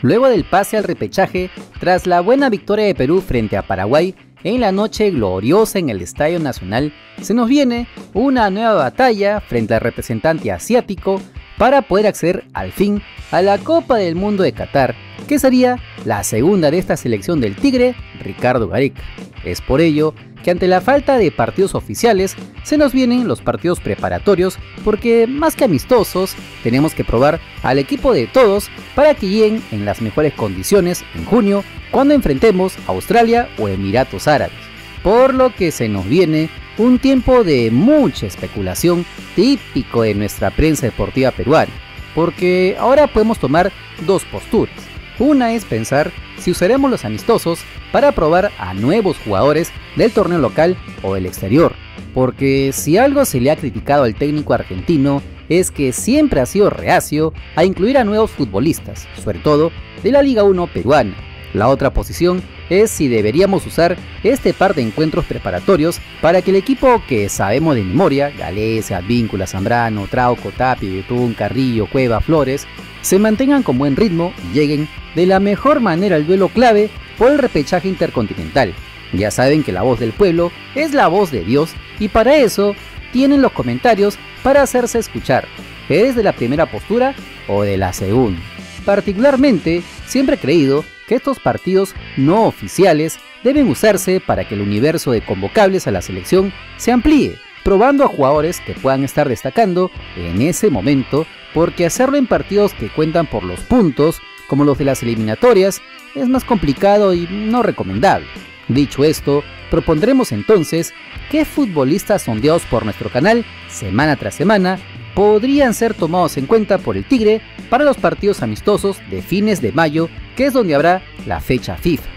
Luego del pase al repechaje, tras la buena victoria de Perú frente a Paraguay, en la noche gloriosa en el Estadio Nacional, se nos viene una nueva batalla frente al representante asiático para poder acceder al fin a la Copa del Mundo de Qatar, que sería la segunda de esta selección del Tigre, Ricardo Gareca. Es por ello que ante la falta de partidos oficiales, se nos vienen los partidos preparatorios porque más que amistosos, tenemos que probar al equipo de todos para que lleguen en las mejores condiciones en junio cuando enfrentemos a Australia o Emiratos Árabes. Por lo que se nos viene un tiempo de mucha especulación típico de nuestra prensa deportiva peruana, porque ahora podemos tomar dos posturas. Una es pensar si usaremos los amistosos para probar a nuevos jugadores del torneo local o del exterior, porque si algo se le ha criticado al técnico argentino es que siempre ha sido reacio a incluir a nuevos futbolistas, sobre todo de la Liga 1 peruana. La otra posición es si deberíamos usar este par de encuentros preparatorios para que el equipo que sabemos de memoria, Galese, Advíncula, Zambrano, Trauco, Tapia, Yotún, Carrillo, Cueva, Flores, se mantengan con buen ritmo y lleguen de la mejor manera al duelo clave por el repechaje intercontinental. Ya saben que la voz del pueblo es la voz de Dios y para eso tienen los comentarios para hacerse escuchar. ¿Eres de la primera postura o de la segunda? Particularmente, siempre he creído que estos partidos no oficiales deben usarse para que el universo de convocables a la selección se amplíe, probando a jugadores que puedan estar destacando en ese momento, porque hacerlo en partidos que cuentan por los puntos, como los de las eliminatorias, es más complicado y no recomendable. Dicho esto, propondremos entonces qué futbolistas sondeados por nuestro canal semana tras semana podrían ser tomados en cuenta por el Tigre para los partidos amistosos de fines de mayo, que es donde habrá la fecha FIFA.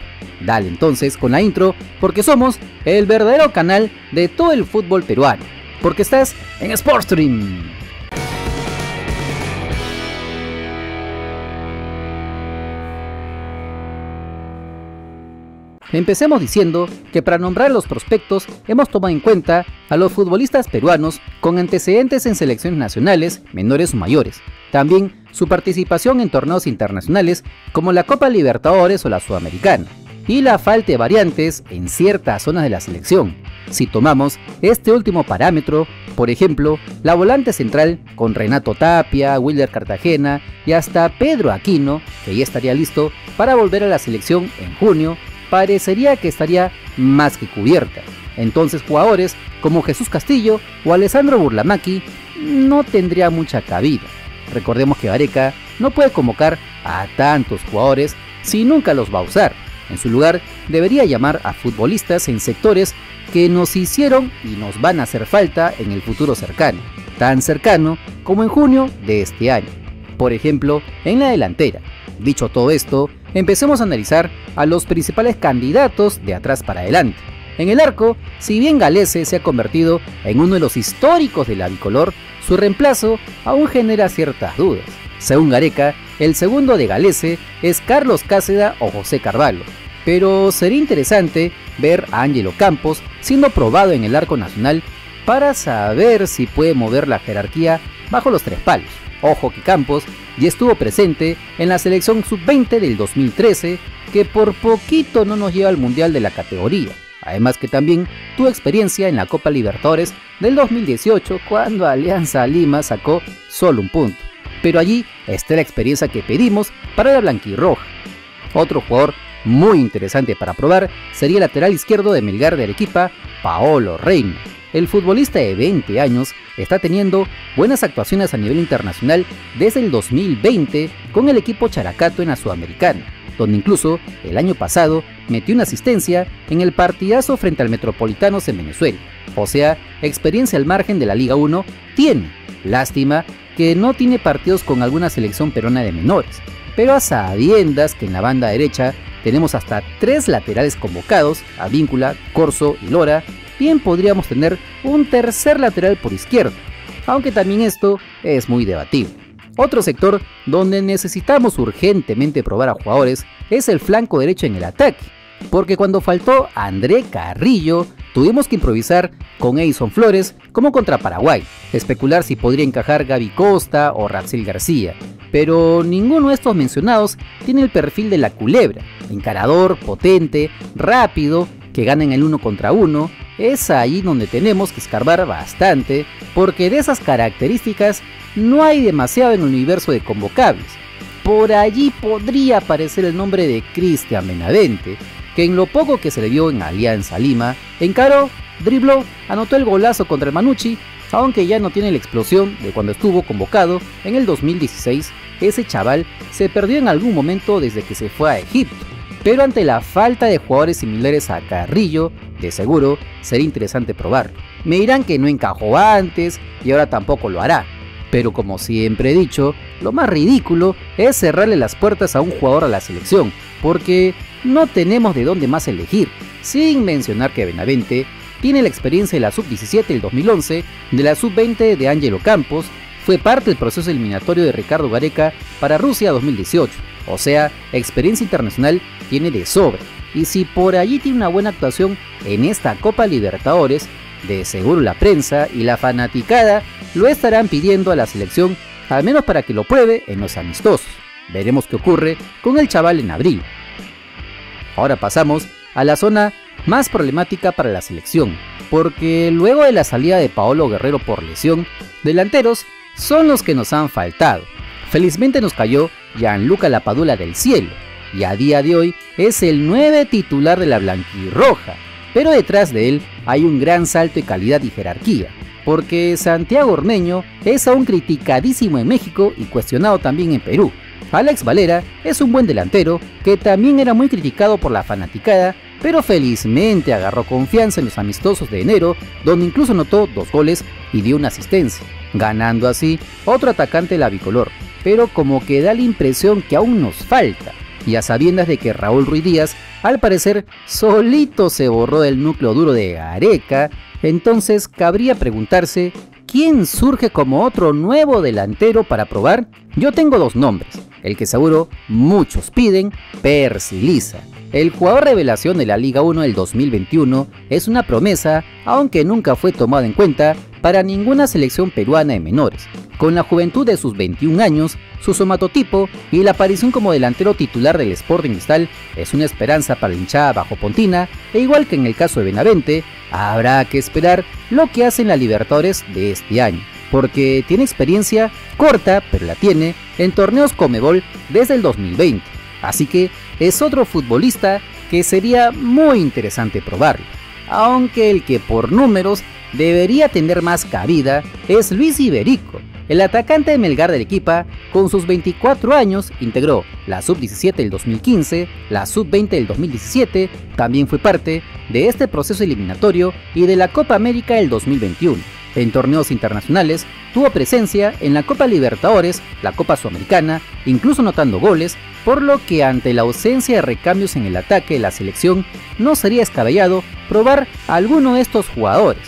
Dale entonces con la intro, porque somos el verdadero canal de todo el fútbol peruano, porque estás en Sportstream. Empecemos diciendo que para nombrar los prospectos hemos tomado en cuenta a los futbolistas peruanos con antecedentes en selecciones nacionales, menores o mayores, también su participación en torneos internacionales como la Copa Libertadores o la Sudamericana, y la falta de variantes en ciertas zonas de la selección. Si tomamos este último parámetro, por ejemplo, la volante central con Renato Tapia, Wilder Cartagena y hasta Pedro Aquino, que ya estaría listo para volver a la selección en junio, parecería que estaría más que cubierta. Entonces jugadores como Jesús Castillo o Alessandro Burlamaqui no tendría mucha cabida. Recordemos que Gareca no puede convocar a tantos jugadores si nunca los va a usar. En su lugar debería llamar a futbolistas en sectores que nos hicieron y nos van a hacer falta en el futuro cercano, tan cercano como en junio de este año. Por ejemplo, en la delantera. Dicho todo esto, empecemos a analizar a los principales candidatos de atrás para adelante. En el arco, si bien Galese se ha convertido en uno de los históricos de la bicolor, su reemplazo aún genera ciertas dudas. Según Gareca, el segundo de Galese es Carlos Cáceda o José Carvalho, pero sería interesante ver a Ángelo Campos siendo probado en el arco nacional para saber si puede mover la jerarquía bajo los tres palos. Ojo que Campos ya estuvo presente en la selección sub-20 del 2013, que por poquito no nos lleva al mundial de la categoría. Además que también tuvo experiencia en la Copa Libertadores del 2018, cuando Alianza Lima sacó solo un punto. Pero allí está la experiencia que pedimos para la blanquirroja. Otro jugador muy interesante para probar sería el lateral izquierdo de Melgar de Arequipa, Paolo Reina. El futbolista de 20 años está teniendo buenas actuaciones a nivel internacional desde el 2020 con el equipo Characato en la Sudamericana, donde incluso el año pasado metió una asistencia en el partidazo frente al Metropolitanos en Venezuela. O sea, experiencia al margen de la Liga 1 tiene. Lástima que no tiene partidos con alguna selección peruana de menores, pero a sabiendas que en la banda derecha tenemos hasta 3 laterales convocados, Advíncula, Corso y Lora, bien podríamos tener un tercer lateral por izquierda, aunque también esto es muy debatible. Otro sector donde necesitamos urgentemente probar a jugadores es el flanco derecho en el ataque, porque cuando faltó André Carrillo tuvimos que improvisar con Edison Flores como contra Paraguay, especular si podría encajar Gaby Costa o Rapsel García, pero ninguno de estos mencionados tiene el perfil de la culebra, encarador, potente, rápido, que gana en el 1 contra 1. Es ahí donde tenemos que escarbar bastante, porque de esas características no hay demasiado en el universo de convocables. Por allí podría aparecer el nombre de Cristian Benavente, que en lo poco que se le vio en Alianza Lima, encaró, dribló, anotó el golazo contra el Manucci, aunque ya no tiene la explosión de cuando estuvo convocado en el 2016. Ese chaval se perdió en algún momento desde que se fue a Egipto, pero ante la falta de jugadores similares a Carrillo, de seguro sería interesante probarlo. Me dirán que no encajó antes y ahora tampoco lo hará, pero como siempre he dicho, lo más ridículo es cerrarle las puertas a un jugador a la selección, porque no tenemos de dónde más elegir, sin mencionar que Benavente tiene la experiencia de la Sub-17 del 2011, de la Sub-20 de Ángelo Campos, fue parte del proceso eliminatorio de Ricardo Gareca para Rusia 2018, o sea, experiencia internacional tiene de sobra, y si por allí tiene una buena actuación en esta Copa Libertadores, de seguro la prensa y la fanaticada lo estarán pidiendo a la selección, al menos para que lo pruebe en los amistosos. Veremos qué ocurre con el chaval en abril. Ahora pasamos a la zona más problemática para la selección, porque luego de la salida de Paolo Guerrero por lesión, delanteros son los que nos han faltado. Felizmente nos cayó Gianluca Lapadula del cielo, y a día de hoy es el 9 titular de la blanquirroja, pero detrás de él hay un gran salto de calidad y jerarquía, porque Santiago Ormeño es aún criticadísimo en México y cuestionado también en Perú. Alex Valera es un buen delantero que también era muy criticado por la fanaticada, pero felizmente agarró confianza en los amistosos de enero, donde incluso anotó 2 goles y dio una asistencia, ganando así otro atacante de la bicolor, pero como que da la impresión que aún nos falta, y a sabiendas de que Raúl Ruiz Díaz al parecer solito se borró del núcleo duro de Gareca, entonces cabría preguntarse ¿quién surge como otro nuevo delantero para probar? Yo tengo 2 nombres, el que seguro muchos piden, Percy Liza. El jugador revelación de la Liga 1 del 2021 es una promesa, aunque nunca fue tomado en cuenta para ninguna selección peruana de menores. Con la juventud de sus 21 años, su somatotipo y la aparición como delantero titular del Sporting Cristal es una esperanza para la hinchada bajopontina, e igual que en el caso de Benavente, habrá que esperar lo que hace en la Libertadores de este año, porque tiene experiencia corta, pero la tiene, en torneos Conmebol desde el 2020, así que es otro futbolista que sería muy interesante probarlo, aunque el que por números debería tener más cabida es Luis Iberico. El atacante de Melgar del Arequipa, con sus 24 años, integró la Sub-17 del 2015, la Sub-20 del 2017, también fue parte de este proceso eliminatorio y de la Copa América del 2021. En torneos internacionales, tuvo presencia en la Copa Libertadores, la Copa Sudamericana, incluso anotando goles, por lo que ante la ausencia de recambios en el ataque de la selección, no sería descabellado probar a alguno de estos jugadores.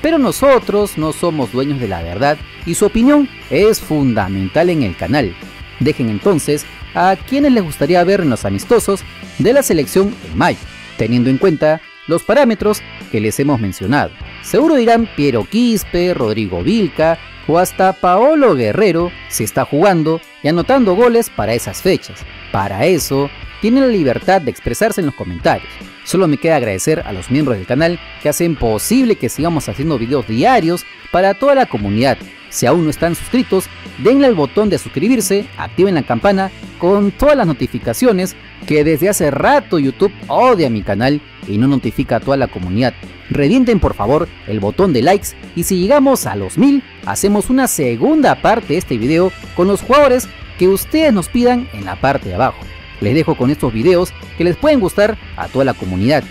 Pero nosotros no somos dueños de la verdad y su opinión es fundamental en el canal. Dejen entonces a quienes les gustaría ver en los amistosos de la selección en mayo, teniendo en cuenta los parámetros que les hemos mencionado. Seguro dirán Piero Quispe, Rodrigo Vilca o hasta Paolo Guerrero si está jugando y anotando goles para esas fechas. Para eso, tienen la libertad de expresarse en los comentarios. Solo me queda agradecer a los miembros del canal que hacen posible que sigamos haciendo videos diarios para toda la comunidad. Si aún no están suscritos, denle al botón de suscribirse, activen la campana con todas las notificaciones, que desde hace rato YouTube odia mi canal y no notifica a toda la comunidad. Revienten por favor el botón de likes y si llegamos a los 1000, hacemos una segunda parte de este video con los jugadores que ustedes nos pidan en la parte de abajo. Les dejo con estos videos que les pueden gustar a toda la comunidad.